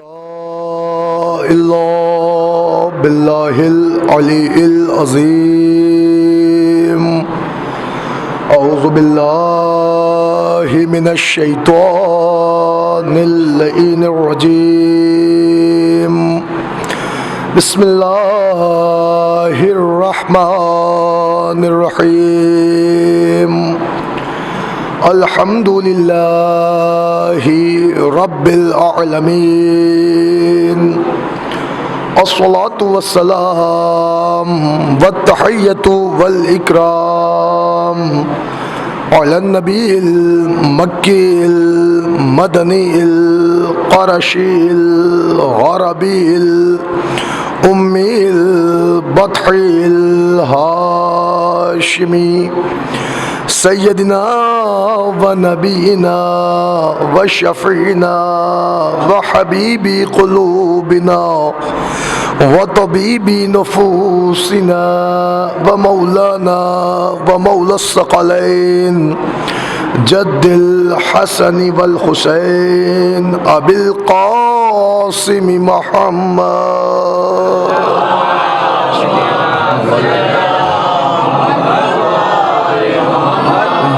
إلا بالله العلي العظيم. أعوذ بالله من الشيطان اللعين الرجيم. بسم الله الرحمن الرحيم. الحمد لله رب العالمين. الصلاة والسلام والتحية والإكرام على النبي المكي المدني القرشي العربي الأمي البطحي الهاشمي سيدنا ونبينا وشفيعنا وحبيب قلوبنا وطبيب نفوسنا ومولانا ومولى الثقلين جد الحسن والحسين أبي القاسم محمد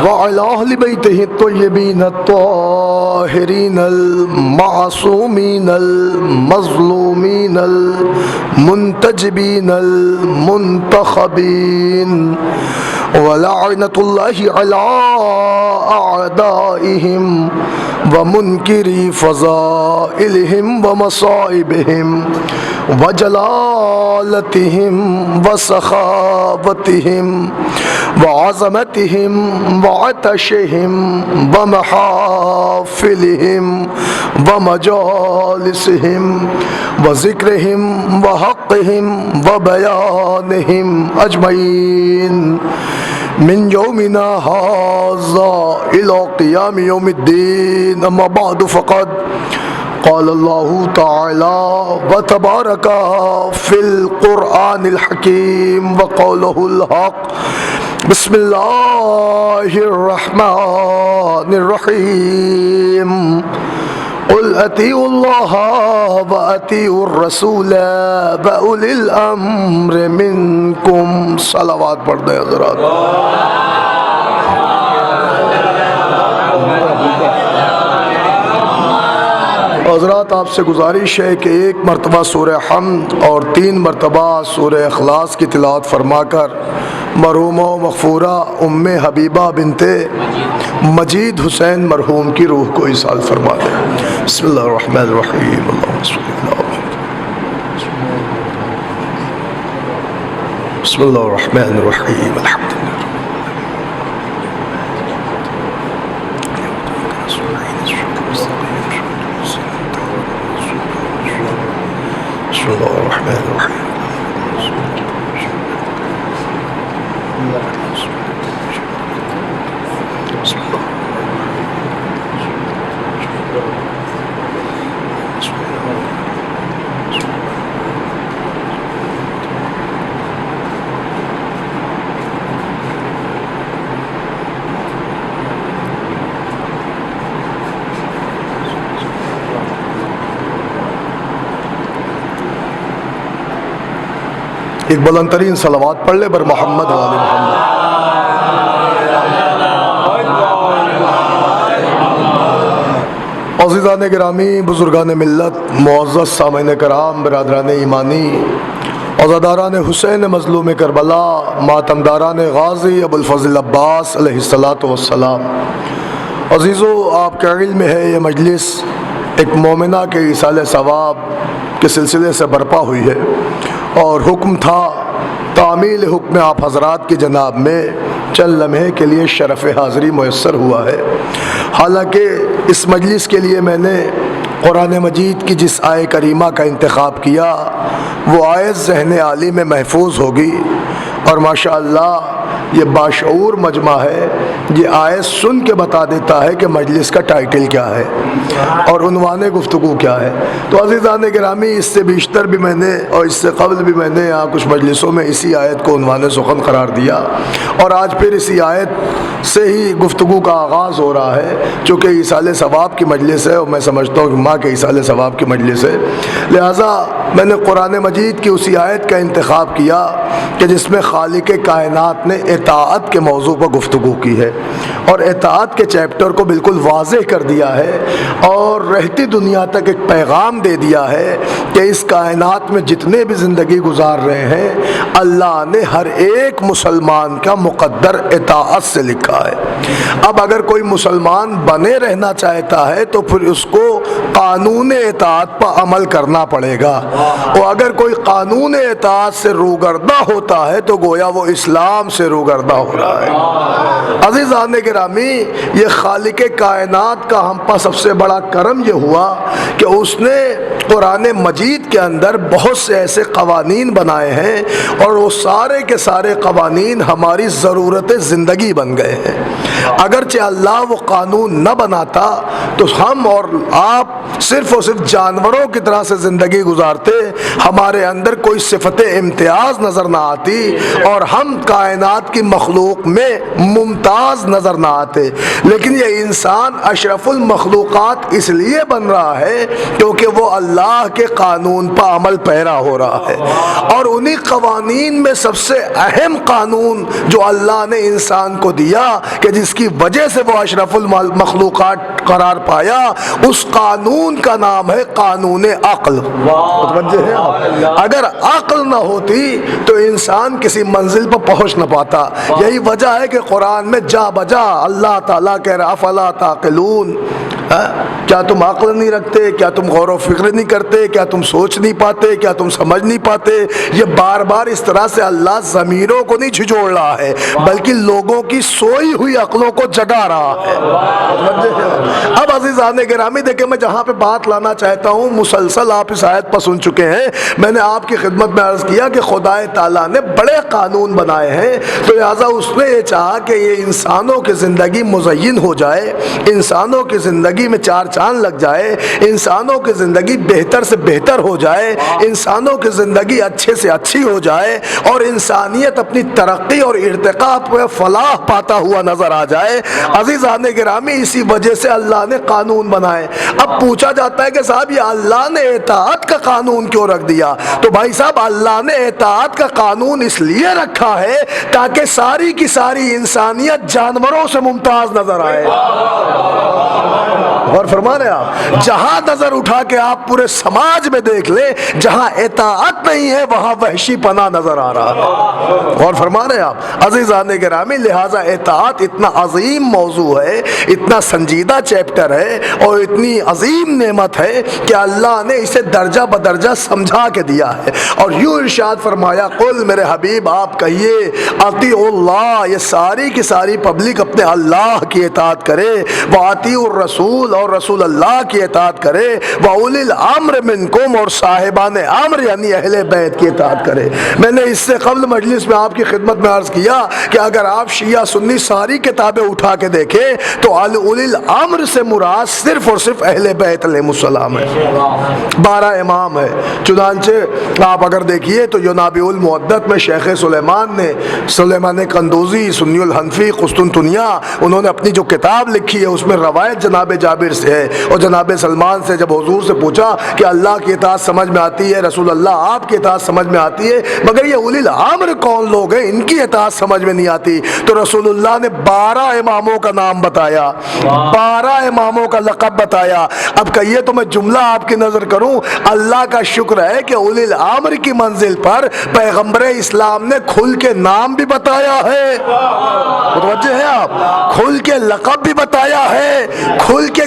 وعلى أهل بيته الطيبين الطاهرين المعصومين المظلومين المنتجبين المنتخبين ولعنة الله على أعدائهم ومنكري فضائلهم ومصائبهم وجلالتهم وسخاوتهم وعظمتهم وعطشهم ومحافلهم ومجالسهم وذكرهم وحقهم وبيانهم أجمعين من يومنا هذا إلى قيام يوم الدين. أما بعد فقد قال الله تعالى وتبارك في القرآن الحكيم وقوله الحق. بسم الله الرحمن الرحيم. قل أطيعوا الله وأطيعوا الرسول وأولي الأمر منكم. صلوات پڑھ دیں حضرات. حضرات آپ سے گزارش ہے کہ ایک مرتبہ سورہ حمد اور 3 مرتبہ سورہ اخلاص کی تلاوت فرما کر مرحوم و مغفورہ ام حبیبہ بنت مجید حسین مرحوم کی روح کو ایصال فرما دیں. بسم اللہ الرحمن الرحیم. اللہم صل علی محمد. بسم اللہ الرحمن الرحیم. الحمد للہ. بسم اللہ الرحمن الرحیم. ایک بلند ترین صلوات پڑھ لے بر محمد و آل محمد. عزیزان گرامی، بزرگان ملت، معزز سامعین کرام، برادران ایمانی، عزاداران حسین مظلوم کربلا، ماتمداران غازی ابوالفضل عباس علیہ السلام. عزیزو، آپ کے علم ہے یہ مجلس ایک مومنہ کے ایصال ثواب کے سلسلے سے برپا ہوئی ہے اور حکم تھا تعمیل حکم آپ حضرات کی جناب میں چند لمحے کے لیے شرف حاضری میسر ہوا ہے. حالانکہ اس مجلس کے لیے میں نے قرآن مجید کی جس آیہ کریمہ کا انتخاب کیا وہ آیت ذہن عالی میں محفوظ ہوگی اور ماشاءاللہ یہ باشعور مجمع ہے، یہ آیت سن کے بتا دیتا ہے کہ مجلس کا ٹائٹل کیا ہے اور عنوان گفتگو کیا ہے۔ تو عزیزان گرامی، اس سے بیشتر بھی میں نے اور اس سے قبل بھی میں نے یہاں کچھ مجلسوں میں اسی آیت کو عنوان سخن قرار دیا، اور آج پھر اسی آیت سے ہی گفتگو کا آغاز ہو رہا ہے، چونکہ ایصال ثواب کی مجلس ہے اور میں سمجھتا ہوں کہ ماں کے ایصال ثواب کی مجلس ہے، لہٰذا میں نے قرآن مجید کی اسی آیت کا انتخاب کیا کہ جس میں خالق کائنات نے اطاعت کے موضوع پر گفتگو کی ہے اور اطاعت کے چیپٹر کو بالکل واضح کر دیا ہے اور رہتی دنیا تک ایک پیغام دے دیا ہے کہ اس کائنات میں جتنے بھی زندگی گزار رہے ہیں، اللہ نے ہر ایک مسلمان کا مقدر اطاعت سے لکھا ہے۔ اب اگر کوئی مسلمان بنے رہنا چاہتا ہے تو پھر اس کو قانون اطاعت پر عمل کرنا پڑے گا، اور اگر کوئی قانون اطاعت سے روگردہ ہوتا ہے تو گویا وہ اسلام سے روگردہ ہو رہا ہے۔ عزیزان گرامی، یہ خالق کائنات کا ہم پر سب سے بڑا کرم یہ ہوا کہ اس نے قرآن مجید کے اندر بہت سے ایسے قوانین بنائے ہیں، اور وہ سارے کے سارے قوانین ہماری ضرورت زندگی بن گئے ہیں۔ اگرچہ اللہ وہ قانون نہ بناتا تو ہم اور آپ صرف اور صرف جانوروں کی طرح سے زندگی گزارتے، ہمارے اندر کوئی صفت امتیاز نظر نہ آتی اور ہم کائنات کی مخلوق میں ممتاز نظر نہ آتے، لیکن یہ انسان اشرف المخلوقات اس لیے بن رہا ہے کیونکہ وہ اللہ کے قانون پر عمل پیرا ہو رہا ہے، اور انہی قوانین میں سب سے اہم قانون جو اللہ نے انسان کو دیا کہ جس کی وجہ سے وہ اشرف المخلوقات قرار پایا، اس قانون کا نام ہے قانون عقل۔ متوجہ ہیں آپ؟ اگر عقل نہ ہوتی تو انسان کسی منزل پر پہنچ نہ پاتا۔ یہی وجہ ہے کہ قرآن میں جا بجا اللہ تعالیٰ کہہ رہا افلا تعقلون، کیا تم عقل نہیں رکھتے؟ کیا تم غور و فکر نہیں کرتے؟ کیا تم سوچ نہیں پاتے؟ کیا تم سمجھ نہیں پاتے؟ یہ بار بار اس طرح سے اللہ ضمیروں کو نہیں جھنجھوڑ رہا ہے بلکہ لوگوں کی سوئی ہوئی عقلوں کو جگا رہا ہے۔ اب عزیزان گرامی دیکھیں، میں جہاں پہ بات لانا چاہتا ہوں، مسلسل آپ اس آیت پر سن چکے ہیں، میں نے آپ کی خدمت میں عرض کیا کہ خدا تعالیٰ نے بڑے قانون بنائے ہیں، تو لہٰذا اس نے یہ چاہا کہ یہ انسانوں کی زندگی مزین ہو جائے، انسانوں کی زندگی میں چار چاند لگ جائے، انسانوں کی زندگی بہتر سے بہتر ہو جائے، انسانوں کی زندگی اچھے سے اچھی ہو جائے، اور انسانیت اپنی ترقی اور ارتقاء پہ فلاح پاتا ہوا نظر آ جائے۔ عزیزان گرامی، اسی وجہ سے اللہ نے قانون بنائے۔ اب پوچھا جاتا ہے کہ صاحب یہ اللہ نے اطاعت کا قانون کیوں رکھ دیا؟ تو بھائی صاحب، اللہ نے اطاعت کا قانون اس لیے رکھا ہے تاکہ ساری کی ساری انسانیت جانوروں سے ممتاز نظر آئے۔ اور فرما رہے آپ، جہاں نظر اٹھا کے آپ پورے سماج میں دیکھ لیں، جہاں اطاعت نہیں ہے وہاں وحشی پنا نظر آ رہا ہے۔ اور فرما رہے آپ عزیزان گرامی، لہٰذا اطاعت اتنا عظیم موضوع ہے، اتنا سنجیدہ چیپٹر ہے اور اتنی عظیم نعمت ہے کہ اللہ نے اسے درجہ بدرجہ سمجھا کے دیا ہے، اور یوں ارشاد فرمایا، قل میرے حبیب آپ کہیے، اطیعوا اللہ، یہ ساری کی ساری پبلک اپنے اللہ کی اطاعت کرے، واطیعوا الرسول، اور رسول اللہ کی اطاعت کرے، واولی الامر منکم، اور صاحبان امر یعنی اہل بیت کی اطاعت کرے۔ میں نے اس سے قبل مجلس میں آپ کی خدمت میں عرض کیا کہ اگر آپ شیعہ سنی ساری کتابیں اٹھا کے دیکھیں تو اولی الامر سے مراد صرف اور صرف اہل بیت علیہ السلام ہے، 12 امام ہے۔ چنانچہ آپ اگر دیکھیے تو ینابیع المعدت میں شیخ سلیمان قندوزی سنی الحنفی قسطنطنیہ، انہوں نے اپنی جو کتاب لکھی ہے اس میں روایت جناب جابر سے ہے، اور جناب سلمان سے جب حضور سے پوچھا کہ اللہ کی اطاعت سمجھ میں آتی ہے، رسول اللہ آپ کی اطاعت سمجھ میں آتی ہے، مگر یہ اولی الامر کون لوگ ہیں، ان کی اطاعت سمجھ میں نہیں آتی، تو رسول اللہ نے 12 اماموں کا نام بتایا، 12 اماموں کا لقب بتایا۔ اب کہیے تو میں جملہ آپ کی نظر کروں، اللہ کا شکر ہے کہ اولی الامر کی منزل پر پیغمبر اسلام نے کھل کے نام بھی بتایا ہے، متوجہ ہیں آپ، کھل کے لقب بھی بتایا ہے، کھل کے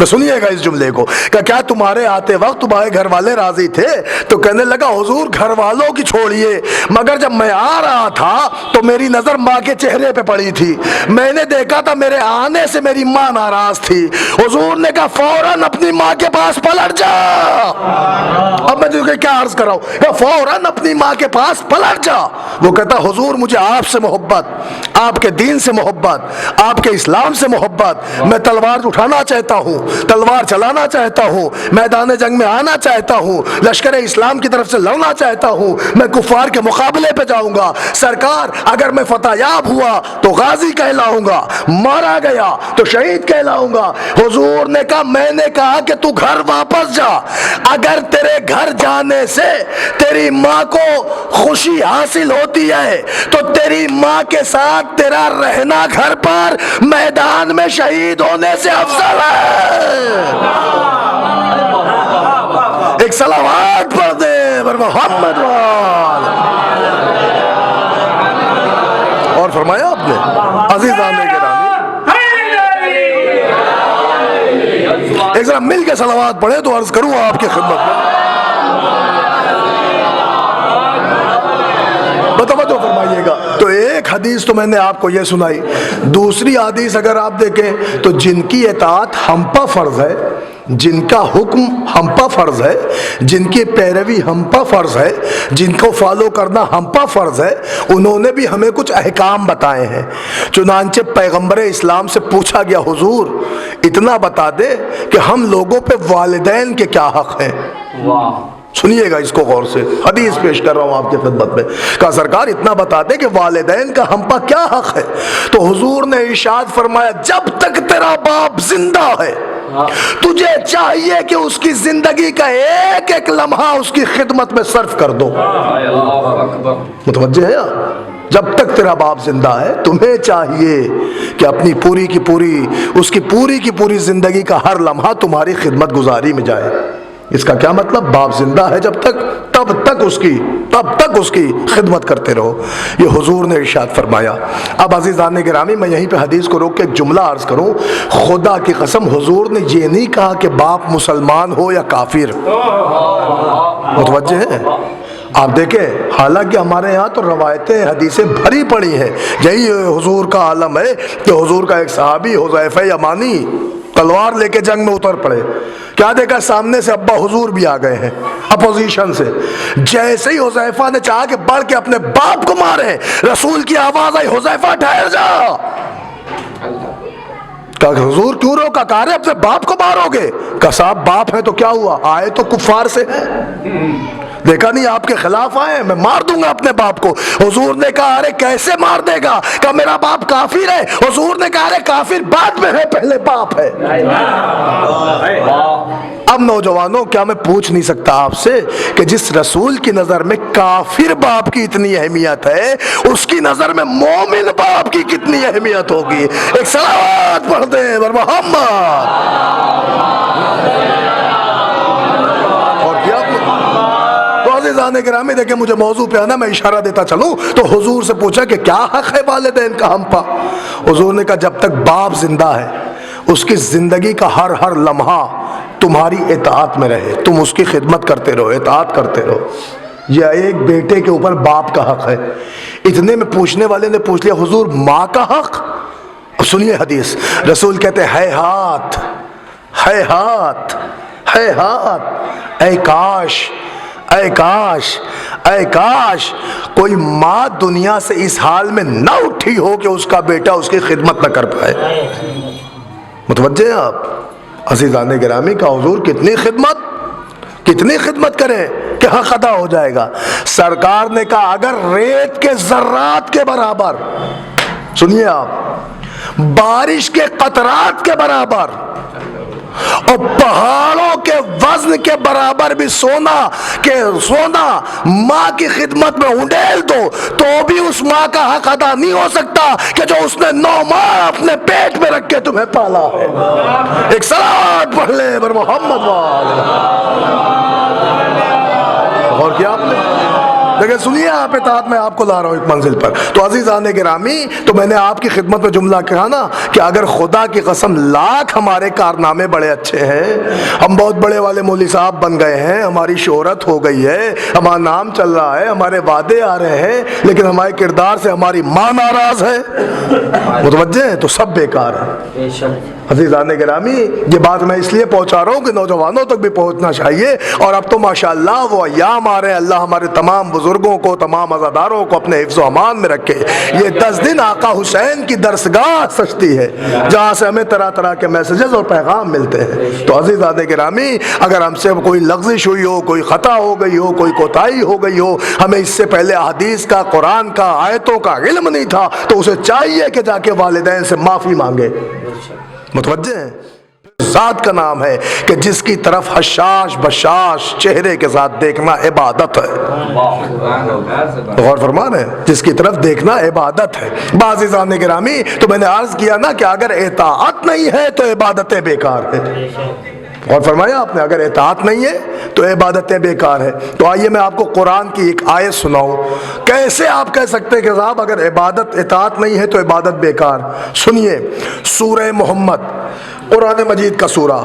تو سنیے گا اس جملے کو کہ کیا تمہارے آتے وقت تمہارے گھر والے راضی تھے؟ تو کہنے لگا حضور گھر والوں کی چھوڑیے، مگر جب میں آ رہا تھا تو میری نظر ماں کے چہرے پہ پڑی تھی، میں نے دیکھا تھا میرے آنے سے میری ماں ناراض تھی۔ حضور نے کہا فوراً اپنی ماں کے پاس پلٹ جا۔ اب میں تجھے کیا عرض کر رہا ہوں کہ فوراً اپنی ماں کے پاس پلٹ جا۔ وہ کہتا حضور مجھے آپ سے محبت، آپ کے دین سے محبت، آپ کے اسلام سے محبت، میں تلوار اٹھانا چاہتا ہوں، تلوار چلانا چاہتا ہوں، میدان جنگ میں آنا چاہتا ہوں، لشکر اسلام کی طرف سے لڑنا چاہتا ہوں، میں کفار کے مقابلے پہ جاؤں گا۔ سرکار اگر میں فتح یاب ہوا تو غازی کہلاؤں گا، مارا گیا تو شہید کہلاؤں گا۔ حضور نے کہا میں نے کہا کہ تو گھر واپس جا، اگر تیرے گھر جانے سے تیری ماں کو خوشی حاصل ہوتی ہے تو تیری ماں کے ساتھ تیرا رہنا گھر پر میدان میں شہید ہونے سے افضل ہے۔ ایک صلوات پڑھ دے بر محمد وال۔ اور فرمایا آپ نے عزیزان گرامی، ایک ذرا مل کے صلوات پڑھے تو عرض کروں آپ کی خدمت میں، توجہ فرمائیے گا۔ تو ایک حدیث تو میں نے آپ کو یہ سنائی، دوسری حدیث اگر آپ دیکھیں تو جن کی اطاعت ہم پہ فرض ہے، جن کا حکم ہم پہ فرض ہے، جن کی پیروی ہم پہ فرض ہے، جن کو فالو کرنا ہم پہ فرض ہے، انہوں نے بھی ہمیں کچھ احکام بتائے ہیں۔ چنانچہ پیغمبر اسلام سے پوچھا گیا حضور اتنا بتا دے کہ ہم لوگوں پہ والدین کے کیا حق ہیں۔ سنیے گا اس کو غور سے، حدیث پیش کر رہا ہوں آپ کی خدمت میں۔ کہا سرکار اتنا بتا دے کہ والدین کا ہم پر کیا حق ہے۔ تو حضور نے ارشاد فرمایا جب تک تیرا باپ زندہ ہے تجھے چاہیے کہ اس کی زندگی کا ایک ایک لمحہ اس کی خدمت میں صرف کر دو۔ متوجہ ہے آپ؟ جب تک تیرا باپ زندہ ہے تمہیں چاہیے کہ اپنی پوری کی پوری زندگی کا ہر لمحہ تمہاری خدمت گزاری میں جائے۔ اس کا کیا مطلب؟ باپ زندہ ہے جب تک تب تک اس کی خدمت کرتے رہو، یہ حضور نے ارشاد فرمایا۔ اب عزیزان گرامی میں یہیں پہ حدیث کو روک کے ایک جملہ عرض کروں، خدا کی قسم حضور نے یہ نہیں کہا کہ باپ مسلمان ہو یا کافر۔ متوجہ ہے؟ آپ دیکھیں حالانکہ ہمارے یہاں تو روایتیں حدیثیں بھری پڑی ہیں، یہی حضور کا عالم ہے کہ حضور کا ایک صحابی حذیفہ یمانی تلوار لے کے جنگ میں اتر پڑے، کیا دیکھا سامنے سے ابا حضور بھی آ گئے ہیں اپوزیشن سے، جیسے ہی حذیفہ نے چاہا کہ بڑھ کے اپنے باپ کو مارے، رسول کی آواز آئی حذیفہ ٹھہر جا۔ کہا حضور کیوں روکا؟ کہا اپنے باپ کو مارو گے؟ کہا صاحب باپ ہے تو کیا ہوا، آئے تو کفار سے ہیں، دیکھا نہیں آپ کے خلاف آئے، میں مار دوں گا اپنے باپ کو۔ حضور نے کہا ارے کیسے مار دے گا؟ کہا میرا باپ کافر ہے۔ حضور نے کہا ارے کافر بعد میں ہے پہلے باپ ہے۔ اب نوجوانوں کیا میں پوچھ نہیں سکتا آپ سے کہ جس رسول کی نظر میں کافر باپ کی اتنی اہمیت ہے اس کی نظر میں مومن باپ کی کتنی اہمیت ہوگی؟ ایک صلوات پڑھ دیں بر محمد۔ اور کیا عزیزان گرامی دیکھیں مجھے موضوع پہ آنا، میں اشارہ دیتا چلوں تو حضور سے پوچھا کہ کیا حق ہے والدین کا ہم پا؟ حضور نے کہا جب تک باپ زندہ ہے اس کی زندگی کا ہر لمحہ تمہاری اطاعت میں رہے، تم اس کی خدمت کرتے رہو، اطاعت کرتے رہو۔ یہ ایک بیٹے کے اوپر باپ کا حق ہے۔ اتنے میں پوچھنے والے نے پوچھ لیا حضور ماں کا حق؟ اب سنیے حدیث، رسول کہتے ہیں ہے ہاتھ، اے کاش کوئی ماں دنیا سے اس حال میں نہ اٹھی ہو کہ اس کا بیٹا اس کی خدمت نہ کر پائے۔ متوجہ ہیں آپ عزیزان گرامی کا حضور کتنی خدمت کریں کہ حق ادا ہو جائے گا۔ سرکار نے کہا اگر ریت کے ذرات کے برابر، سنیے آپ، بارش کے قطرات کے برابر اور پہاڑوں کے وزن کے برابر بھی سونا ماں کی خدمت میں انڈیل دو تو بھی اس ماں کا حق ادا نہیں ہو سکتا کہ جو اس نے 9 ماہ اپنے پیٹ میں رکھ کے تمہیں پالا ہے۔ ایک صلوات پڑھ لے بر محمد وال۔ اور کیا آپ نے لیکن سنیے آپ اطاعت میں آپ کو لا رہا ہوں ایک منزل پر. تو عزیزان گرامی, تو میں نے آپ کی خدمت میں جملہ کہا نا کہ اگر خدا کی قسم لاکھ ہمارے کارنامے بڑے اچھے ہیں, ہم بہت بڑے والے مولوی صاحب بن گئے ہیں, ہماری شہرت ہو گئی ہے, ہمارا نام چل رہا ہے, ہمارے وعدے آ رہے ہیں, لیکن ہمارے کردار سے ہماری ماں ناراض ہے, متوجہ ہیں, تو سب بیکار ہے. عزیزان گرامی, یہ بات میں اس لیے پہنچا رہا ہوں کہ نوجوانوں تک بھی پہنچنا چاہیے. اور اب تو ماشاءاللہ وہ ایام آ رہے ہیں, اللہ ہمارے تمام بزرگوں کو, تمام عزاداروں کو اپنے حفظ و امان میں رکھے. یہ 10 دن آقا حسین کی درسگاہ سجتی ہے, جہاں سے ہمیں طرح طرح کے میسیجز اور پیغام ملتے ہیں. تو عزیزان گرامی, اگر ہم سے کوئی لغزش ہوئی ہو, کوئی خطا ہو گئی ہو, کوئی کوتاہی ہو گئی ہو, ہمیں اس سے پہلے احادیث کا, قرآن کا, آیتوں کا علم نہیں تھا, تو اسے چاہیے کہ جا کے والدین سے معافی مانگے. متوجہ ہیں؟ ذات کا نام ہے کہ جس کی طرف حشاش بشاش چہرے کے ساتھ دیکھنا عبادت ہے. غور فرمان ہے, جس کی طرف دیکھنا عبادت ہے. عزیزان گرامی, تو میں نے عرض کیا نا کہ اگر اطاعت نہیں ہے تو عبادتیں بیکار ہیں. اور فرمایا آپ نے, اگر اطاعت نہیں ہے تو عبادتیں بیکار ہے. تو آئیے میں آپ کو قرآن کی ایک آیت سناؤں. کیسے آپ کہہ سکتے کہ صاحب اگر عبادت اطاعت نہیں ہے تو عبادت بیکار. سنیے, سورہ محمد, قرآن مجید کا سورہ,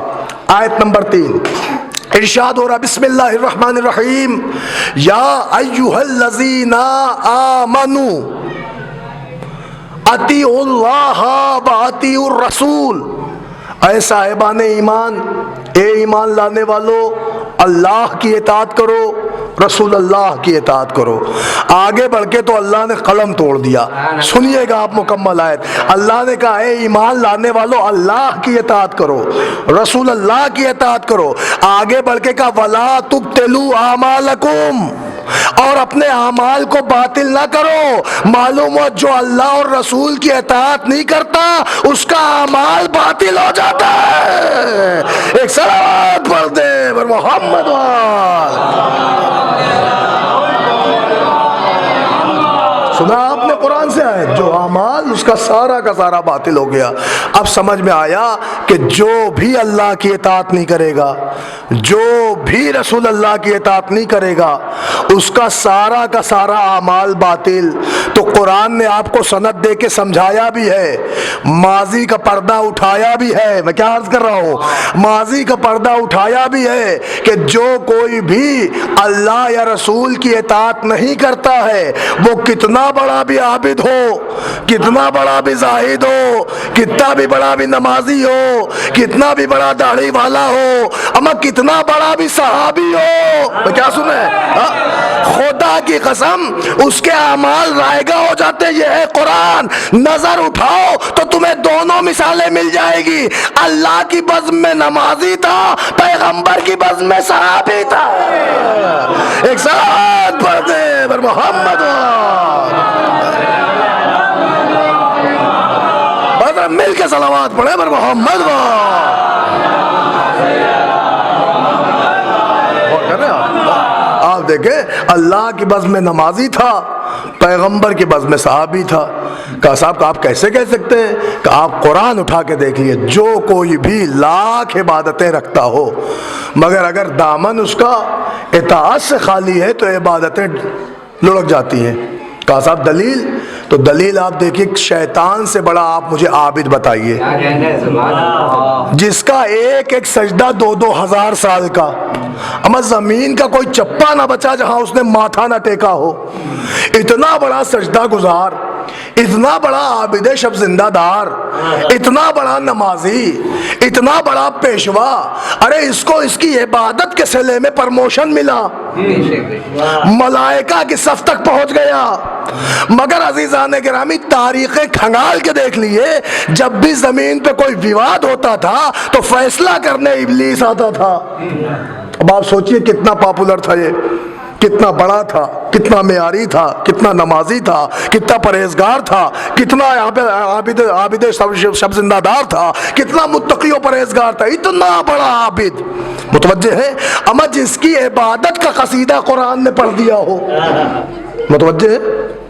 آیت نمبر 3, ارشاد ہو رہا, بسم اللہ الرحمن الرحیم, یا ایھا الذین آمنوا اطیعوا اللہ واطیعوا الرسول. اے صاحبان ایمان, اے ایمان لانے والو, اللہ کی اطاعت کرو, رسول اللہ کی اطاعت کرو. آگے بڑھ کے تو اللہ نے قلم توڑ دیا. سنیے گا آپ مکمل آیت. اللہ نے کہا اے ایمان لانے والو, اللہ کی اطاعت کرو, رسول اللہ کی اطاعت کرو. آگے بڑھ کے کہا وَلَا تُبْطِلُوا أَعْمَالَكُمْ, اور اپنے اعمال کو باطل نہ کرو. معلوم ہو جو اللہ اور رسول کی اطاعت نہیں کرتا اس کا اعمال باطل ہو جاتا ہے. ایک صلوات پڑھ دے پر محمد وال. سنا آپ نے قرآن سے آئے, جو اعمال اس کا سارا باطل ہو گیا. اب سمجھ میں آیا کہ جو بھی اللہ کی اطاعت نہیں کرے گا, جو بھی رسول اللہ کی اطاعت نہیں کرے گا, اس کا سارا اعمال باطل. تو قرآن نے آپ کو سند دے کے سمجھایا بھی ہے, ماضی کا پردہ اٹھایا بھی ہے. میں کیا عرض کر رہا ہوں, ماضی کا پردہ اٹھایا بھی ہے کہ جو کوئی بھی اللہ یا رسول کی اطاعت نہیں کرتا ہے, وہ کتنا بڑا بھی عابد ہو, کتنا بڑا بھی زاہد ہو, کتنا بھی بڑا بھی نمازی ہو, کتنا بھی بڑا داڑھی والا ہو, اما کتنا بڑا بھی صحابی ہو, کیا سنیں, خدا کی قسم اس کے اعمال رائگاں ہو جاتے. یہ ہے قرآن. نظر اٹھاؤ تو تمہیں دونوں مثالیں مل جائے گی. اللہ کی بزم میں نمازی تھا, پیغمبر کی بزم میں صحابی تھا. ایک ساتھ پڑھ دے پر محمد, مل کے صلوات پڑھے پر محمد. آپ دیکھیں, اللہ کی بزم میں نمازی تھا, پیغمبر کی بزم میں صحابی تھا. کہا صاحب آپ کیسے کہہ سکتے ہیں, کہ آپ قرآن اٹھا کے دیکھیے. جو کوئی بھی لاکھ عبادتیں رکھتا ہو, مگر اگر دامن اس کا اطاعت سے خالی ہے تو عبادتیں لڑک جاتی ہیں. کہا صاحب دلیل, تو دلیل آپ دیکھیے, شیطان سے بڑا آپ مجھے عابد بتائیے جس کا ایک سجدہ 2,000 سال کا, اما زمین کا کوئی چپا نہ بچا جہاں اس نے ماتھا نہ ٹیکا ہو. اتنا بڑا سجدہ گزار, اتنا بڑا عابد شب زندہ دار, اتنا بڑا نمازی, اتنا بڑا پیشوا, ارے اس کو اس کی عبادت کے صلے میں پرموشن ملا, ملائکہ کی صف تک پہنچ گیا. مگر عزیزان گرامی تاریخ کھنگال کے دیکھ لیے, جب بھی زمین پہ کوئی وواد ہوتا تھا تو فیصلہ کرنے ابلیس آتا تھا. اب آپ سوچئے کتنا پاپولر تھا یہ, کتنا بڑا تھا, کتنا معیاری تھا, کتنا نمازی تھا, کتنا پرہیزگار تھا, کتنا عابد شب زندہ دار تھا, کتنا متقی و پرہیزگار تھا, اتنا بڑا عابد. متوجہ ہے, اما جس کی عبادت کا قصیدہ قرآن نے پڑھ دیا ہو, متوجہ ہے,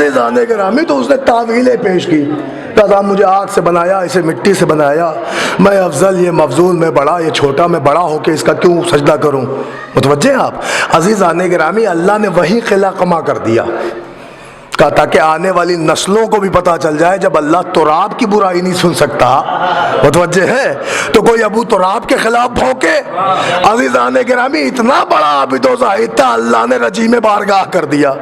عزیزان گرامی تو اس نے تعویلیں پیش کی، کہا مجھے آگ سے بنایا، اسے مٹی سے بنایا، میں افضل، یہ مفضول، میں بڑا، یہ چھوٹا، میں بڑا ہو کے اس کا کیوں سجدہ کروں؟ متوجہ ہیں آپ؟ عزیزان گرامی اللہ نے وہی قلعہ قمع کر دیا، کہا تاکہ آنے والی نسلوں کو بھی پتا چل جائے جب اللہ تراب کی برائی نہیں سن سکتا، متوجہ ہے، تو کوئی ابو تراب کے خلاف بھونکے۔ عزیزان گرامی اتنا بڑا عابد و زاہد تھا، اللہ نے رجیم بارگاہ کر دیا۔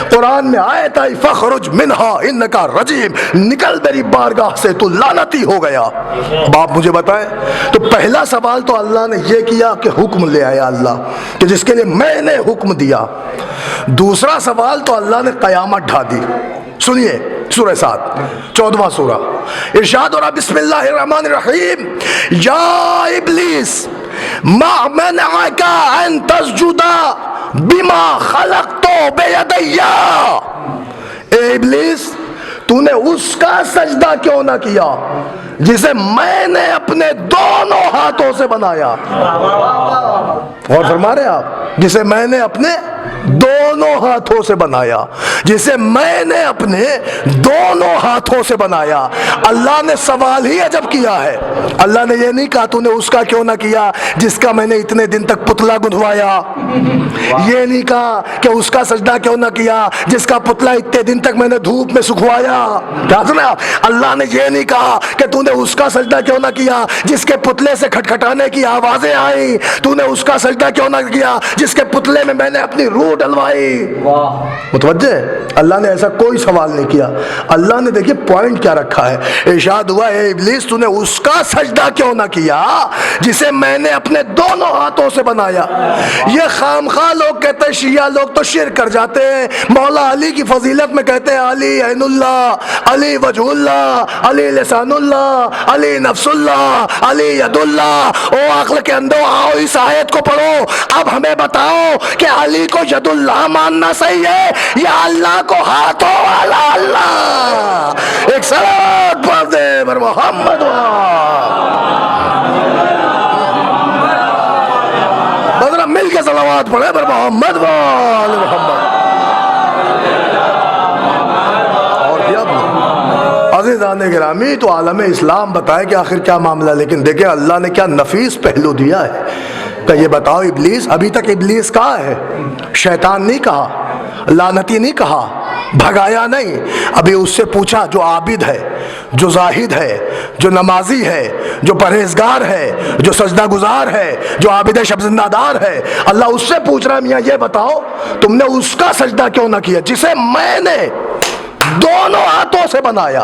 قرآن میں آیا تھا فخرج منہا انکا رجیم، نکل میری بارگاہ سے تو لعنتی ہو گیا۔ اب آپ مجھے بتائیں، تو پہلا سوال تو اللہ نے یہ کیا کہ حکم لے آیا اللہ، کہ جس کے لیے میں نے حکم دیا۔ دوسرا سوال تو اللہ نے قیامت ڈھا دی۔ سنیے سورہ 7 14واں سورہ، ارشاد ہو رہا بسم اللہ الرحمن الرحیم، یا ابلیس ما منعک ان تسجد بما خلقت بیدی، اے ابلیس تو نے اس کا سجدہ کیوں نہ کیا جسے میں نے اپنے دونوں ہاتھوں سے بنایا؟ اور فرما رہے آپ، جسے میں نے اپنے دونوں ہاتھوں سے بنایا، جسے میں نے اپنے دونوں ہاتھوں سے بنایا۔ اللہ نے سوال ہی عجب کیا ہے، اللہ نے یہ نہیں کہا تو نے اس کا کیوں نہ کیا جس کا میں نے اتنے دن تک پتلا گندوایا، یہ نہیں کہا کہ اس کا سجدہ کیوں نہ کیا جس کا پتلا اتنے دن تک میں نے دھوپ میں سکھوایا، کیا سنا؟ اللہ نے یہ نہیں کہا کہ تو نے اس کا سجدہ کیوں نہ کیا جس کے پتلے سے کھٹکھٹانے کی آوازیں آئیں، تو نے اس کا سجدہ کیوں نہ کیا جس کے پتلے میں نے اپنی روح ڈلوائی۔ متوجہ؟ اللہ نے ایسا کوئی سوال نہیں کیا۔ اللہ نے دیکھیے پوائنٹ کیا رکھا ہے، ارشاد ہوا اے ابلیس تو نے اس کا سجدہ کیوں نہ کیا جسے میں نے اپنے دونوں ہاتھوں سے بنایا۔ یہ خامخواہ لوگ کہتے ہیں، شیعہ لوگ تو شرک کر جاتے ہیں، مولا علی کی فضیلت میں کہتے ہیں علی عین اللہ، علی وجہ اللہ، علی لسان اللہ، علی نفس اللہ، علی ید اللہ۔ او عقل کے اندھو آؤ اس آیت کو پڑھو، اب ہمیں بتاؤ کہ علی کو ید اللہ ماننا صحیح ہے یا اللہ کو ہاتھوں والا اللہ؟ ایک صلوات پڑھ دے بر محمد بدرہ مل کے صلوات پڑھے بر محمد وآل محمد۔ اور کیا عزیزان گرامی تو عالم اسلام بتائے کہ آخر کیا معاملہ، لیکن دیکھیں اللہ نے کیا نفیس پہلو دیا ہے کہ یہ بتاؤ ابلیس، ابھی تک ابلیس کہا ہے، شیطان نہیں کہا، لعنتی نہیں کہا، بھگایا نہیں، ابھی اس سے پوچھا جو عابد ہے، جو زاہد ہے، جو نمازی ہے، جو پرہیزگار ہے، جو سجدہ گزار ہے، جو عابد شب زندہ دار ہے، اللہ اس سے پوچھ رہا ہے میاں یہ بتاؤ تم نے اس کا سجدہ کیوں نہ کیا جسے میں نے دونوں ہاتھوں سے بنایا،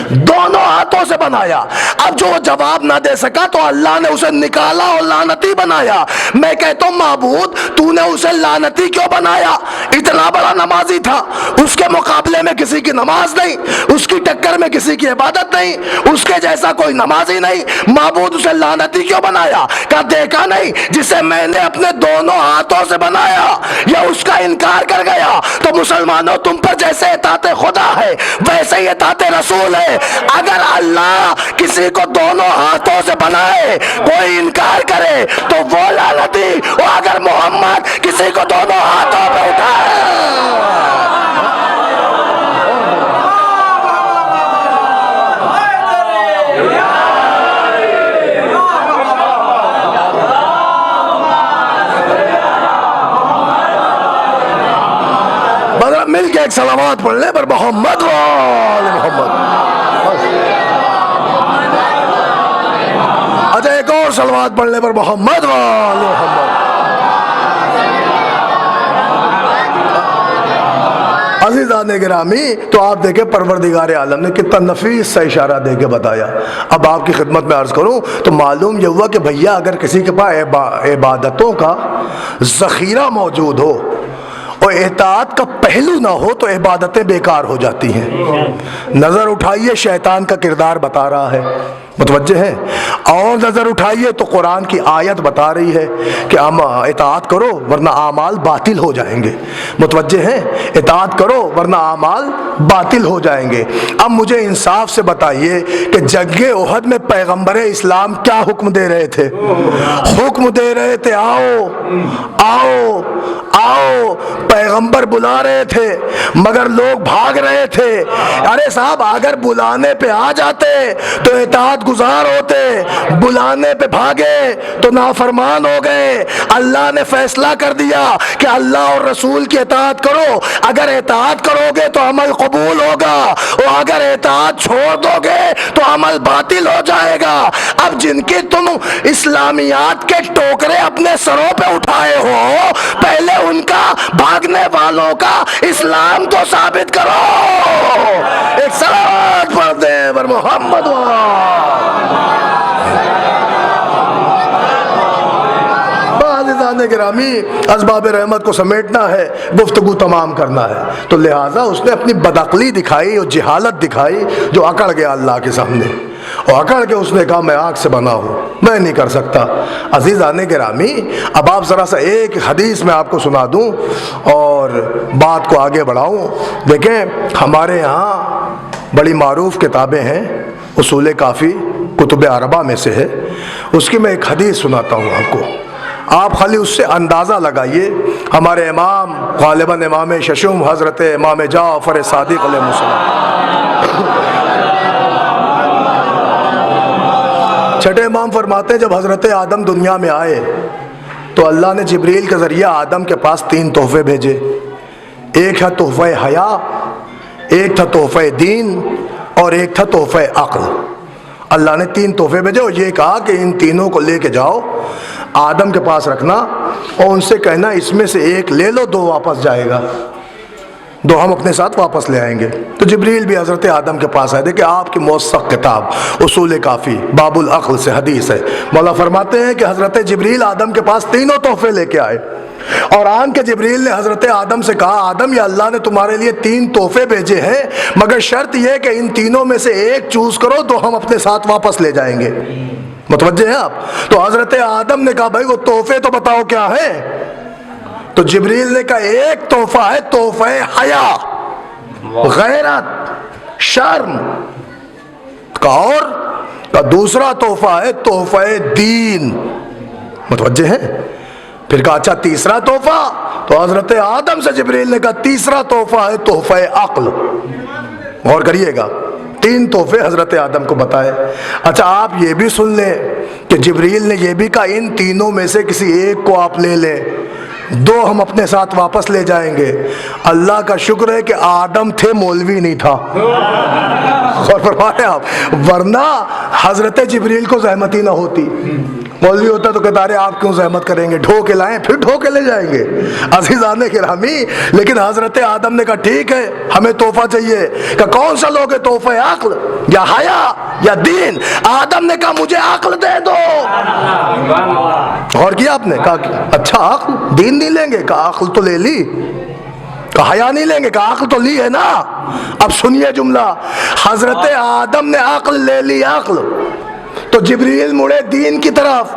دونوں ہاتھوں سے بنایا۔ اب جو جواب نہ دے سکا تو اللہ نے اسے نکالا اور لعنتی بنایا۔ میں کہتا ہوں معبود تو نے اسے لعنتی کیوں بنایا؟ اتنا بڑا نمازی تھا، اس کے مقابلے میں کسی کی نماز نہیں، اس کی ٹکر میں کسی کی عبادت نہیں، اس کے جیسا کوئی نمازی نہیں، معبود اسے لعنتی کیوں بنایا؟ کہا دیکھا نہیں جسے میں نے اپنے دونوں ہاتھوں سے بنایا یا اس کا انکار کر گیا؟ تو مسلمانوں تم پر جیسے اطاعت خدا ہے ویسے ہی اطاعت رسول ہے۔ اگر اللہ کسی کو دونوں ہاتھوں سے بنائے کوئی انکار کرے تو وہ لعنتی، اور اگر محمد کسی کو دونوں ہاتھوں پہ اٹھائے مل کے ایک صلوات پڑھ لے پر محمد وآل محمد۔ اچھا ایک اور صلوات پڑھ لے پر محمد وآل محمد۔ عزیزان گرامی تو آپ دیکھیں پروردگار عالم نے کتنا نفیس سا اشارہ دے کے بتایا۔ اب آپ کی خدمت میں عرض کروں تو معلوم یہ ہوا کہ بھیا اگر کسی کے پاس عبادتوں کا ذخیرہ موجود ہو اور اطاعت کا پہلو نہ ہو تو عبادتیں بیکار ہو جاتی ہیں۔ نظر اٹھائیے شیطان کا کردار بتا رہا ہے، متوجہ ہیں، اور نظر اٹھائیے تو قرآن کی آیت بتا رہی ہے کہ اطاعت کرو ورنہ اعمال باطل ہو جائیں گے، متوجہ ہیں، اطاعت کرو ورنہ اعمال باطل ہو جائیں گے۔ اب مجھے انصاف سے بتائیے کہ جنگ احد میں پیغمبر اسلام کیا حکم دے رہے تھے؟ حکم دے رہے تھے آؤ آؤ آؤ پیغمبر بلا رہے تھے مگر لوگ بھاگ رہے تھے. ارے صاحب اگر بلانے پہ آ جاتے تو اطاعت گزار ہوتے, بلانے پہ بھاگے تو نافرمان ہو گئے. اللہ نے فیصلہ کر دیا کہ اللہ اور رسول کی اطاعت کرو. اگر اطاعت کرو گے تو عمل قبول ہوگا, اور اگر اطاعت چھوڑ دو گے تو عمل باطل ہو جائے گا. اب جن کے تم اسلامیات کے ٹوکرے اپنے سروں پہ اٹھائے ہو, پہلے ان کا بھاگنے والوں کا اسلام تو ثابت کرو. ایک صلوات پڑھ دیں بر محمد. گرامی اسباب رحمت کو سمیٹنا ہے, گفتگو تمام کرنا ہے, تو لہٰذا اس نے اپنی بدعقلی دکھائی اور جہالت دکھائی جو اکڑ گیا اللہ کے سامنے, اور اکڑ کے اس نے کہا میں آگ سے بنا ہوں, میں نہیں کر سکتا. عزیزان گرامی اب آپ ذرا سا ایک حدیث میں آپ کو سنا دوں اور بات کو آگے بڑھاؤں. دیکھیں ہمارے یہاں بڑی معروف کتابیں ہیں, اصول کافی کتب اربعہ میں سے ہے, اس کی میں ایک حدیث سناتا ہوں آپ کو. آپ خالی اس سے اندازہ لگائیے. ہمارے امام غالباً امام ششم حضرت امام جعفر صادق علیہ السلام, چھٹے امام فرماتے ہیں جب حضرت آدم دنیا میں آئے تو اللہ نے جبریل کے ذریعے آدم کے پاس 3 تحفے بھیجے. ایک تھا تحفہ حیا, ایک تھا تحفہ دین, اور ایک تھا تحفہ عقل. اللہ نے 3 تحفے بھیجے اور یہ کہا کہ ان تینوں کو لے کے جاؤ, آدم کے پاس رکھنا اور ان سے کہنا اس میں سے ایک لے لو, 2 واپس جائے گا, 2 ہم اپنے ساتھ واپس لے آئیں گے. تو جبریل بھی حضرت آدم کے پاس آئے. دیکھیں آپ کی موثق کتاب اصول کافی باب العقل سے حدیث ہے. مولا فرماتے ہیں کہ حضرت جبریل آدم کے پاس 3 تحفے لے کے آئے, اور آن کے جبریل نے حضرت آدم سے کہا آدم یہ اللہ نے تمہارے لیے 3 تحفے بھیجے ہیں, مگر شرط یہ کہ ان تینوں میں سے ایک چوز کرو, 2 ہم اپنے ساتھ واپس لے جائیں گے. متوجہ ہیں آپ؟ تو حضرت آدم نے کہا بھائی وہ تحفے تو بتاؤ کیا ہے. تو جبریل نے کہا ایک تحفہ ہے تحفہ حیا, غیرت, شرم کا, اور دوسرا تحفہ ہے تحفہ دین. متوجہ ہیں؟ پھر کہا اچھا تیسرا تحفہ, تو حضرت آدم سے جبریل نے کہا تیسرا تحفہ ہے تحفہ عقل. غور کریے گا, 3 تحفے حضرت آدم کو بتائے. اچھا آپ یہ بھی سن لیں کہ جبریل نے یہ بھی کہا ان تینوں میں سے کسی ایک کو آپ لے لیں, 2 ہم اپنے ساتھ واپس لے جائیں گے. اللہ کا شکر ہے کہ آدم تھے, مولوی نہیں تھا. اور فرمائے آپ, ورنہ حضرت جبریل کو زحمت ہی نہ ہوتی. مولوی ہوتا تو کہتا رہے آپ کیوں زحمت کریں گے, ڈھو کے لائیں پھر ڈھو کے لے جائیں گے. عزیزان گرامی لیکن حضرت آدم نے کہا ٹھیک ہے ہمیں تحفہ چاہیے. کہ کون سا لوگے, تحفہ عقل یا حیا یا دین؟ آدم نے کہا مجھے عقل دے دو. اور کیا آپ نے کہا اچھا عقل, دین نہیں لیں گے؟ کہا عقل تو لے لی. کہا حیا نہیں لیں گے؟ کہا عقل تو لی ہے نا. اب سنیے جملہ, حضرت آدم نے عقل لے لی, عقل, تو جبریل مڑے دین کی طرف,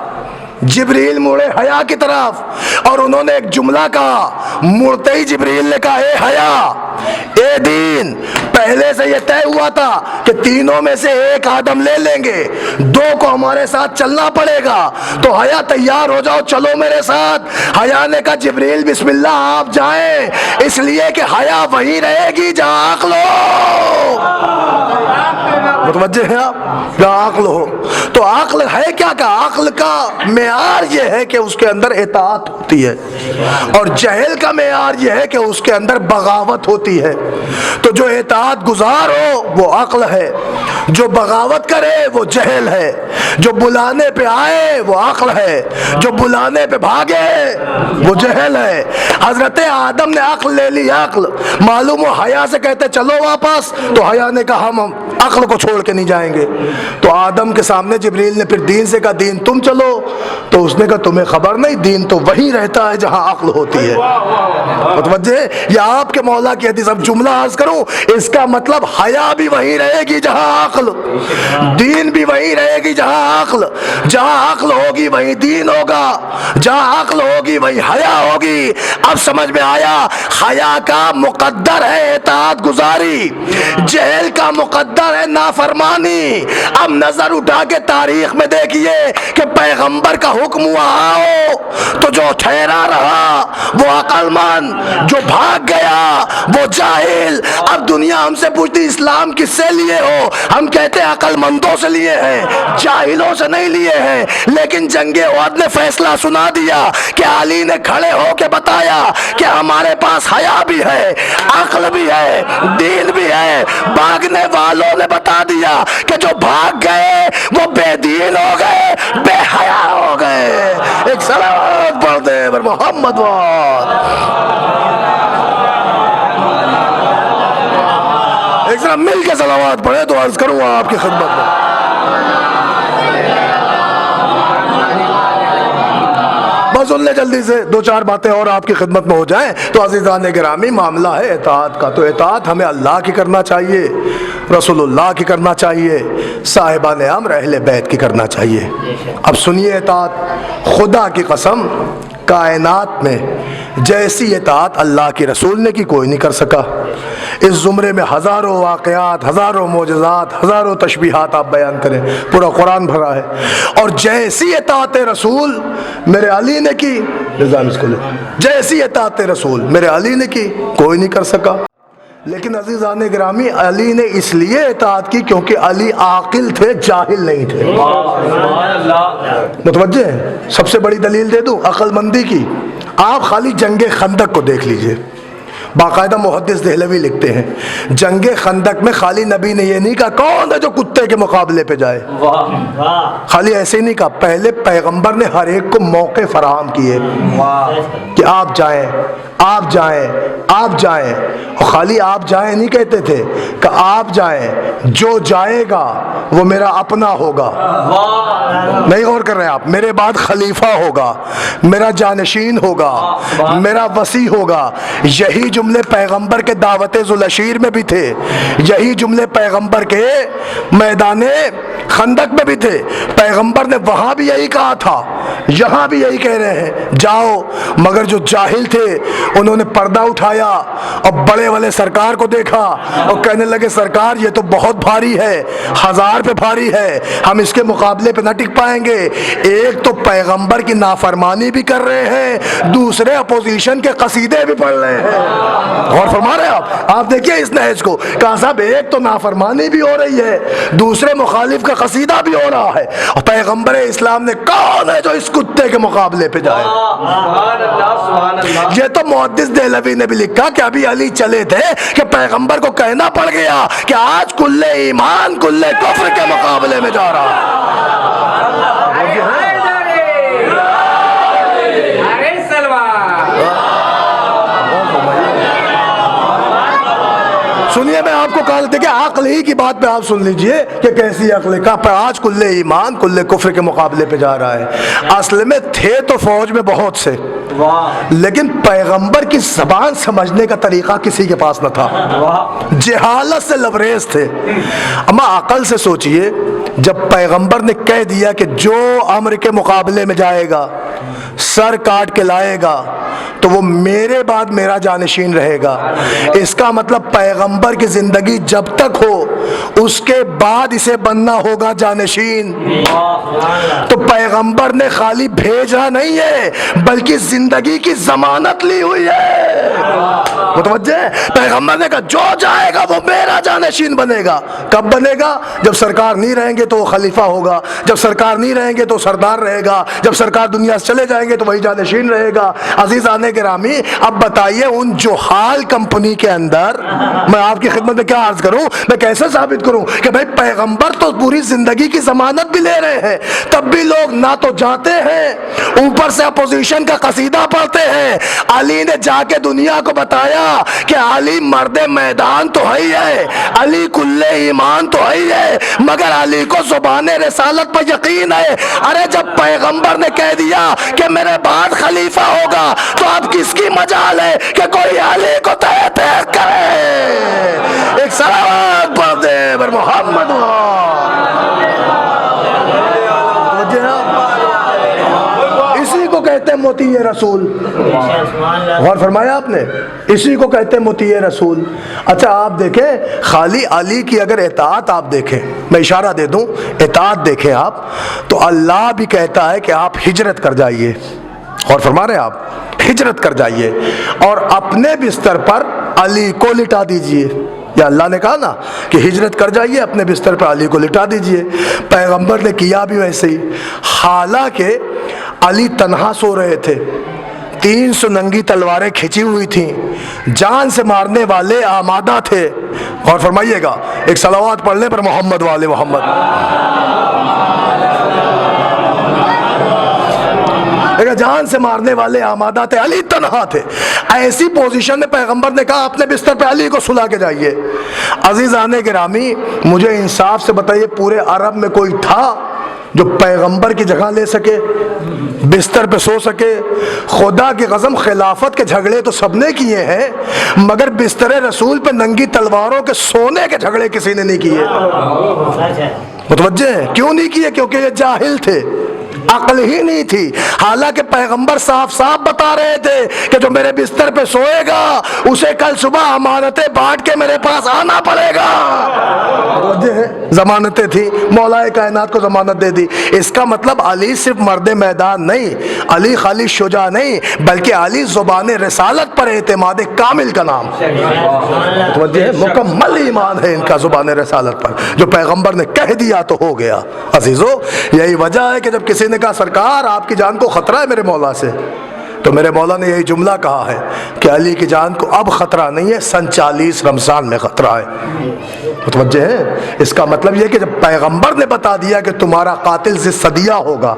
جبریل مڑے حیا کی طرف, اور انہوں نے ایک جملہ کہا. مڑتے ہی جبریل نے کہا اے حیا اے دین, پہلے سے یہ طے ہوا تھا کہ تینوں میں سے ایک آدم لے لیں گے, 2 کو ہمارے ساتھ چلنا پڑے گا. تو حیا تیار ہو جاؤ, چلو میرے ساتھ. حیا نے کہا جبریل بسم اللہ آپ جائیں, اس لیے کہ حیا وہیں رہے گی جہاں عقل ہو. متوجہ ہیں آپ؟ جہاں عقل ہو. تو عقل ہے کیا؟ کہ عقل کا معیار یہ ہے کہ اس کے اندر اطاعت ہوتی ہے, اور جہل کا معیار یہ ہے کہ اس کے اندر بغاوت ہوتی ہے. تو جو اطاعت گزار ہو وہ عقل ہے, جو بغاوت کرے وہ جہل ہے, جو بلانے پہ آئے وہ عقل ہے, جو بلانے پہ بھاگے وہ جہل ہے. حضرت آدم نے عقل لے لی, عقل معلوم ہو حیا سے کہتے چلو واپس, تو حیا نے کہا ہم عقل کو چھوڑ کے نہیں جائیں گے. تو آدم کے سامنے جبریل نے پھر دین سے کہا دین تم چلو, تو اس نے کہا تمہیں خبر نہیں, دین تو وہیں رہتا ہے جہاں عقل ہوتی ہے. متوجہ؟ یہ آپ کے مولا کی حدیث. اب جملہ عرض کروں, اس کا مطلب حیا بھی وہیں رہے گی جہاں عقل, دین بھی وہیں رہے گی جہاں عقل. جہاں عقل ہوگی وہیں دین ہوگا, جہاں عقل ہوگی وہیں حیا ہوگی. اب سمجھ میں آیا, حیا کا مقدر ہے اطاعت گزاری, جہل کا مقدر ہے نافرمانی. اب نظر اٹھا کے تاریخ میں دیکھیے کہ پیغمبر کا حکم ہوا آؤ, تو جو ٹھہرا رہا وہ عقل مسلمان جو بھاگ گیا وہ جاہل. اب دنیا ہم سے پوچھتی اسلام کس سے لیے ہو؟ ہم کہتے ہیں عقل مندوں سے لیے ہیں، جاہلوں سے نہیں لیے ہیں. لیکن جنگ احد نے فیصلہ سنا دیا کہ علی نے کھڑے ہو کے بتایا کہ ہمارے پاس حیا بھی ہے، عقل بھی ہے، دین بھی ہے. بھاگنے والوں نے بتا دیا کہ جو بھاگ گئے وہ بے دین ہو گئے، بے حیا ہو گئے. ایک صلوات پڑھ دے پر محمد واد. ایک ذرا مل کے صلوات پڑھے تو عرض کروں آپ کی خدمت میں. بس سن لے جلدی سے دو چار باتیں اور آپ کی خدمت میں ہو جائیں. تو عزیزان گرامی معاملہ ہے اطاعت کا. تو اطاعت ہمیں اللہ کی کرنا چاہیے، رسول اللہ کی کرنا چاہیے، صاحبان امر اہل بیت کی کرنا چاہیے. اب سنیے اطاعت، خدا کی قسم کائنات میں جیسی اطاعت اللہ کی رسول نے کی کوئی نہیں کر سکا. اس زمرے میں ہزاروں واقعات، ہزاروں معجزات، ہزاروں تشبیہات آپ بیان کریں، پورا قرآن بھرا ہے. اور جیسی اطاعت رسول میرے علی نے کی، نظام اس کو لے، جیسی اطاعت رسول میرے علی نے کی کوئی نہیں کر سکا. لیکن عزیزان گرامی علی نے اس لیے اطاعت کی کیونکہ علی عاقل تھے، جاہل نہیں تھے. متوجہ ہیں؟ سب سے بڑی دلیل دے دوں عقل مندی کی. آپ خالی جنگ خندق کو دیکھ لیجئے. باقاعدہ محدث دہلوی لکھتے ہیں جنگ خندق میں خالی نبی نے یہ نہیں کہا کون ہے جو کتے کے مقابلے پہ جائے، خالی ایسے ہی نہیں کہا. پہلے پیغمبر نے ہر ایک کو موقع فراہم کیے کہ آپ جائیں، آپ جائیں، آپ جائیں. اور خالی آپ جائیں نہیں کہتے تھے کہ آپ جائیں، جو جائے گا وہ میرا اپنا ہوگا. نہیں غور کر رہے آپ؟ میرے بعد خلیفہ ہوگا، میرا جانشین ہوگا، میرا وصی ہوگا. یہی جملے پیغمبر کے دعوت ذوالعشیر میں بھی تھے، یہی جملے پیغمبر کے میدان خندق میں بھی تھے. پیغمبر نے وہاں بھی یہی کہا تھا، یہاں بھی یہی کہہ رہے ہیں جاؤ. مگر جو جاہل تھے انہوں نے پردہ اٹھایا اور بڑے والے سرکار کو دیکھا اور کہنے لگے سرکار یہ تو بہت بھاری ہے، 1000 پہ بھاری ہے، ہم اس کے مقابلے پہ نہ ٹک پائیں گے. ایک تو پیغمبر کی نافرمانی بھی کر رہے ہیں، دوسرے اپوزیشن کے قصیدے بھی پڑھ رہے ہیں. غور فرما رہے ہیں آپ دیکھیے اس نہج کو. کہا صاحب ایک تو نافرمانی بھی ہو رہی ہے، دوسرے مخالف کا قصیدہ بھی ہو رہا ہے. اور پیغمبر اسلام نے کون ہے جو اس کتے کے مقابلے پہ جائے؟ یہ تو محدث دہلوی نے بھی لکھا کہ ابھی علی چلے تھے کہ پیغمبر کو کہنا پڑ گیا کہ آج کل ایمان کل کفر کے مقابلے میں جا رہا ہے. سنیے میں آپ کو کہا دیکھیں عقل ہی کی بات پہ آپ سن لیجئے کہ کیسی عقل کا آج کل ایمان کل کفر کے مقابلے پہ جا رہا ہے. اصل میں تھے تو فوج میں بہت سے، لیکن پیغمبر کی زبان سمجھنے کا طریقہ کسی کے پاس نہ تھا، جہالت سے لبریز تھے. اما عقل سے سوچئے جب پیغمبر نے کہہ دیا کہ جو امر کے مقابلے میں جائے گا سر کاٹ کے لائے گا تو وہ میرے بعد میرا جانشین رہے گا. اس کا مطلب پیغمبر کی زندگی جب تک ہو اس کے بعد اسے بننا ہوگا جانشین. تو پیغمبر نے خالی بھیجا نہیں ہے بلکہ زندگی کی ضمانت لی ہوئی ہے. متوجہ ہے؟ پیغمبر نے کہا جو جائے گا وہ میرا جانشین بنے گا. کب بنے گا؟ جب سرکار نہیں رہیں گے تو وہ خلیفہ ہوگا، جب سرکار نہیں رہیں گے تو سردار رہے گا، جب سرکار دنیا سے چلے جائیں گے تو وہی جانشین رہے گا. عزیزان گرامی اب بتائیے ان جوہال کمپنی کے اندر میں آپ کی خدمت میں کیا عرض کروں، میں کیسے ثابت کروں کہ بھائی پیغمبر تو پوری زندگی کی ضمانت بھی لے رہے ہیں، تب بھی لوگ نہ تو جاتے ہیں اوپر سے اپوزیشن کا قصیدہ پڑھتے ہیں. علی نے جا کے دنیا کو بتایا کہ علی مرد میدان تو ہے ہی ہے، علی کل ایمان تو ہے ہی ہے، مگر علی کو زبان رسالت پر یقین ہے. ارے جب پیغمبر نے کہہ دیا کہ میرے بعد خلیفہ ہوگا تو اب کس کی مجال ہے کہ کوئی علی کو تحت کرے؟ ایک صلوات پڑھ دے بر محمد. اسی کو کہتے ہیں مطیع رسول. غور فرمایا آپ نے؟ اسی کو کہتے ہیں مطیع رسول. اچھا آپ دیکھیں خالی علی کی اگر اطاعت آپ دیکھیں، میں اشارہ دے دوں اطاعت دیکھیں آپ، تو اللہ بھی کہتا ہے کہ آپ ہجرت کر جائیے. اور فرما رہے ہیں آپ ہجرت کر جائیے اور اپنے بستر پر علی کو لٹا دیجئے. یا اللہ نے کہا نا کہ ہجرت کر جائیے، اپنے بستر پر علی کو لٹا دیجئے. پیغمبر نے کیا بھی ویسے ہی، حالانکہ علی تنہا سو رہے تھے، 300 ننگی تلواریں کھچی ہوئی تھیں، جان سے مارنے والے آمادہ تھے. اور فرمائیے گا ایک صلوات پڑھنے پر محمد والے محمد. جان سے مارنے والے آمادہ تھے، علی تنہا تھے. ایسی پوزیشن میں پیغمبر نے کہا اپنے بستر پہ علی کو سلا کے جائیے. عزیزان گرامی، مجھے انصاف سے بتائیے پورے عرب میں کوئی تھا جو پیغمبر کی جگہ لے سکے، بستر پہ سو سکے؟ خدا کی قسم خلافت کے جھگڑے تو سب نے کیے ہیں، مگر بستر رسول پہ ننگی تلواروں کے سونے کے جھگڑے کسی نے نہیں کیے. متوجہ ہیں کیوں نہیں کیے؟ کیونکہ یہ جاہل تھے، عقل ہی نہیں تھی. حالانکہ پیغمبر صاف صاف بتا رہے تھے کہ جو میرے بستر پہ سوئے گا اسے کل صبح امانتیں بانٹ کے میرے پاس آنا پڑے گا. ضمانتیں تھی، مولا کائنات کو ضمانت دے دی. اس کا مطلب علی صرف مرد میدان نہیں، علی خالی شجاع نہیں، بلکہ علی زبان رسالت پر اعتماد کامل کا نام. مکمل ایمان ہے ان کا زبان رسالت پر، جو پیغمبر نے کہہ دیا تو ہو گیا. عزیزو، یہی وجہ ہے کہ جب کسی نے کہا سرکار آپ کی جان کو خطرہ ہے میرے مولا سے، تو میرے مولا نے یہی جملہ کہا ہے کہ علی کی جان کو اب خطرہ نہیں ہے، سن 40 رمضان میں خطرہ ہے. متوجہ ہیں؟ اس کا مطلب یہ کہ جب پیغمبر نے بتا دیا کہ تمہارا قاتل ذی ہوگا،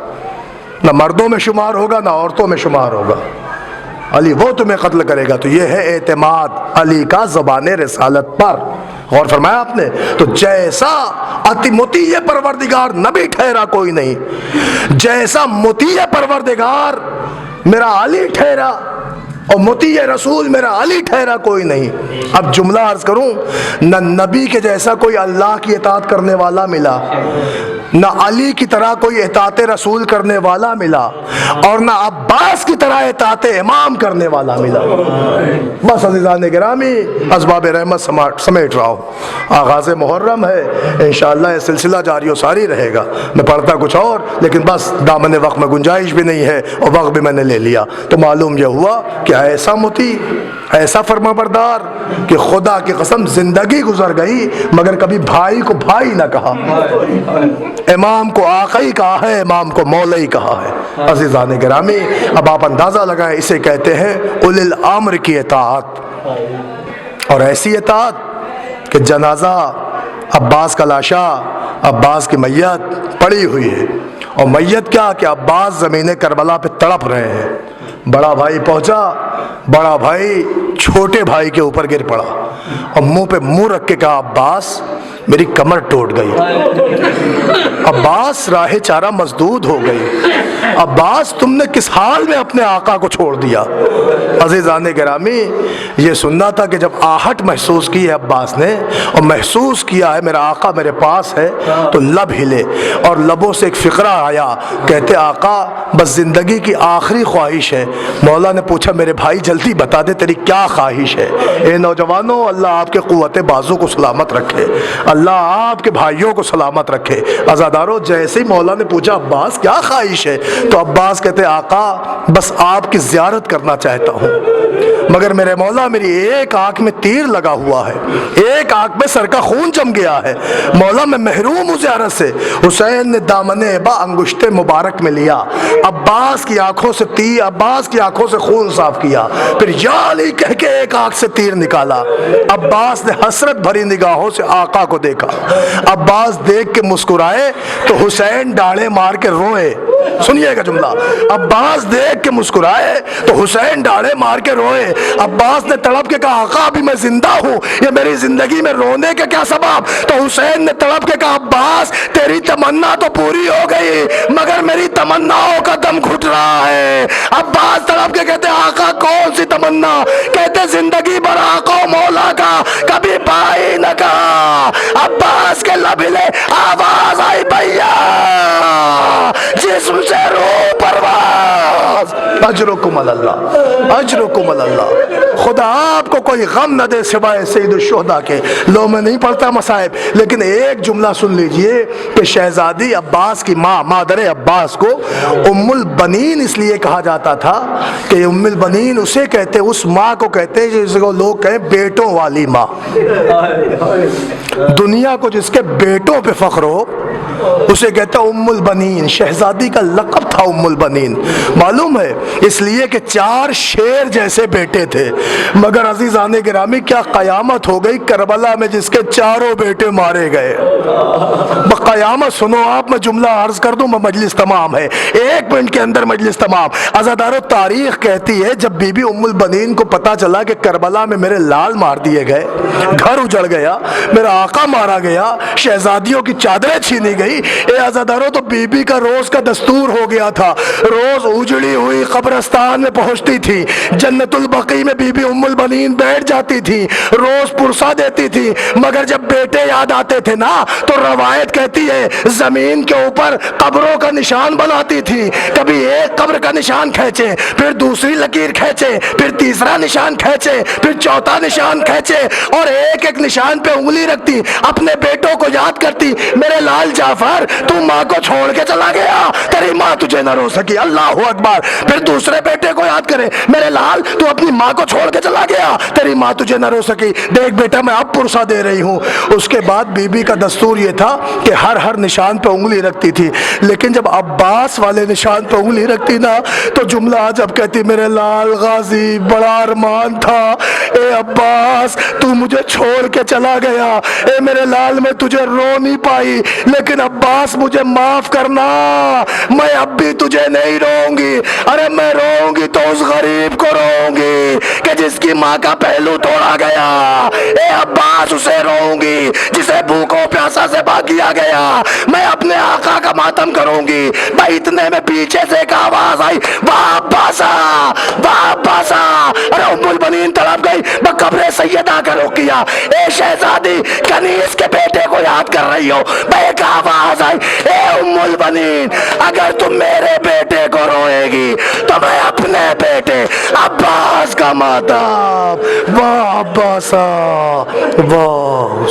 نہ مردوں میں شمار ہوگا نہ عورتوں میں شمار ہوگا، علی وہ تمہیں قتل کرے گا، تو یہ ہے اعتماد علی کا زبان رسالت پر. غور فرمایا آپ نے؟ تو جیسا مطیع پروردگار نبی ٹھہرا کوئی نہیں، جیسا مطیع پروردگار میرا علی ٹھہرا اور مطیع رسول میرا علی ٹھہرا کوئی نہیں. اب جملہ عرض کروں، نہ نبی کے جیسا کوئی اللہ کی اطاعت کرنے والا ملا، نہ علی کی طرح کوئی اطاعت رسول کرنے والا ملا، اور نہ عباس کی طرح اطاعت امام کرنے والا ملا. بس عزیزان گرامی، اسباب رحمت سمیٹ رہا ہوں. آغاز محرم ہے، انشاءاللہ یہ سلسلہ جاری و ساری رہے گا. میں پڑھتا کچھ اور، لیکن بس دامن وقت میں گنجائش بھی نہیں ہے اور وقت بھی میں نے لے لیا. تو معلوم یہ ہوا کہ ایسا مطیع، ایسا فرما بردار کہ خدا کی قسم زندگی گزر گئی مگر کبھی بھائی کو بھائی نہ کہا، امام کو آقائی کہا ہے، امام کو مولائی کہا ہے. عزیزان گرامی، اب آپ اندازہ لگائیں، اسے کہتے ہیں اولی الامر کی اطاعت. اور ایسی اطاعت کہ جنازہ عباس کا لاشا، عباس کی میت پڑی ہوئی ہے، اور میت کیا کہ عباس زمین کربلا پہ تڑپ رہے ہیں. بڑا بھائی پہنچا، بڑا بھائی چھوٹے بھائی کے اوپر گر پڑا اور منہ پہ منہ رکھ کے کہا عباس میری کمر ٹوٹ گئی. عباس راہ چارہ مسدود ہو گئی. عباس تم نے کس حال میں اپنے آقا کو چھوڑ دیا. عزیزان گرامی، یہ سننا تھا کہ جب آہٹ محسوس کی ہے عباس نے اور محسوس کیا ہے میرا آقا میرے پاس ہے، تو لب ہلے اور لبوں سے ایک فقرہ آیا. کہتے آقا بس زندگی کی آخری خواہش ہے. مولا نے پوچھا میرے بھائی جلدی بتا دے تیری کیا خواہش ہے. اے نوجوانوں، اللہ آپ کے قوت بازو کو سلامت رکھے، اللہ آپ کے بھائیوں کو سلامت رکھے. عزادارو، جیسے ہی مولا نے پوچھا عباس کیا خواہش ہے، تو عباس کہتے آقا بس آپ کی زیارت کرنا چاہتا ہوں، مگر میرے مولا میری ایک آنکھ میں تیر لگا ہوا ہے، ایک آنکھ میں سر کا خون جم گیا ہے، مولا میں محروم ہوں زیارت سے. حسین نے دامن با انگشت مبارک میں لیا، عباس کی آنکھوں سے عباس کی آنکھوں سے خون صاف کیا، پھر یا علی کہہ کے ایک آنکھ سے تیر نکالا. عباس نے حسرت بھری نگاہوں سے آقا کو دیکھا. عباس دیکھ کے مسکرائے تو حسین ڈاڑے مار کے روئے. سنیے گا جملہ، عباس دیکھ کے مسکرائے تو حسین ڈاڑے مار کے روئے. عباس نے تڑپ کے کہا آقا ابھی میں زندہ ہوں، یہ میری زندگی میں رونے کے کیا سبب؟ تو حسین نے تڑپ کے کہا عباس تیری تمنا تو پوری ہو گئی مگر میری تمناؤں کا دم گھٹ رہا ہے. عباس تڑپ کے کہتے آقا کون سی تمنا؟ کہتے زندگی بھر آقا مولا کا کبھی پائی نہ کہا. عباس کے لب ہلے، آواز آئی بھیا جسم سے روح پرواز، اجرکم اللہ، اجرکم اللہ۔ خدا آپ کو کوئی غم نہ دے سوائے سید الشہداء کے۔ لو میں نہیں پڑھتا مصائب، لیکن ایک جملہ سن لیجئے کہ شہزادی عباس کی ماں، مادر عباس کو ام البنین اس لیے کہا جاتا تھا کہ ام البنین اسے کہتے، اس ماں کو کہتے جس کو لوگ کہیں بیٹوں والی ماں۔ دنیا کو جس کے بیٹوں پہ فخر ہو اسے کہتا ام البنین۔ شہزادی کا لقب تھا ام البنین، معلوم ہے اس لیے کہ 4 شیر جیسے بیٹے تھے، مگر عزیزان گرامی کیا قیامت ہو گئی کربلا میں جس کے 4 بیٹے مارے گئے۔ بقیامت سنو آپ، میں جملہ عرض کر دوں، مجلس تمام ہے، 1 منٹ کے اندر مجلس تمام۔ عزادارو تاریخ کہتی ہے جب بی بی ام البنین کو پتا چلا کہ کربلا میں میرے لال مار دیے گئے، گھر اجڑ گیا، میرا آقا مارا گیا، شہزادیوں کی چادریں چھینی گئی، اے عزادارو تو بی بی کا روز کا دستور ہو گیا تھا، روز اجڑی ہوئی قبرستان میں پہنچتی تھی، جنت البقیع میں بی بی ام البنین بیٹھ جاتی تھی، روز پرسہ دیتی تھی، مگر جب بیٹے یاد آتے تھے نا تو روایت کہتی ہے زمین کے اوپر قبروں کا نشان بناتی تھی، کبھی ایک قبر کا نشان کھینچے، پھر دوسری لکیر کھینچے، پھر تیسرا نشان کھینچے، پھر چوتھا نشان کھینچے، اور ایک ایک نشان پہ انگلی رکھتی، اپنے بیٹوں کو یاد کرتی، میرے لال جعفر تو ماں کو چھوڑ کے چلا گیا، تیری ماں تجھے نہ رو سکی، اللہ اکبر۔ پھر دوسرے بیٹے کو یاد کرے، میرے لال تو اپنی ماں کو چھوڑ کے چلا گیا، تیری ماں تجھے نہ رو سکی، دیکھ بیٹا میں اب پرسہ دے رہی ہوں۔ اس کے بعد بی بی کا دستور یہ تھا کہ ہر نشان پہ انگلی رکھتی تھی، لیکن جب عباس والے نشان پہ انگلی رکھتی نا تو جملہ جب کہتی میرے لال غازی بڑا ارمان تھا، اے عباس تو مجھے چھوڑ کے چلا گیا، اے میرے لال میں تجھے رو نہیں پائی، لیکن عباس مجھے معاف کرنا، میں اب بھی تجھے نہیں روؤں گی، ارے میں روؤں گی تو اس غریب کو روؤں گی کہ جس کی ماں کا پہلو توڑا گیا، اے عباس اسے روؤں گی جسے بھوکوں پیاسا سے بھاگ دیا گیا، میں اپنے آقا کا ماتم کروں گی۔ بھائی اتنے میں پیچھے سے ایک آواز آئی، واہ عباسا، واہ عباسا، ارے ام البنین تڑپ گئی، بقبر سیدہ کا رخ کیا، اے شہزادی کنیز کے بیٹے کو یاد کر رہی ہو، ایک آواز آئی، اے ام البنین اگر تم میرے بیٹے کو روئے گی تو میں اپنے بیٹے عباس کا ماتم، واہ عباسا، واہ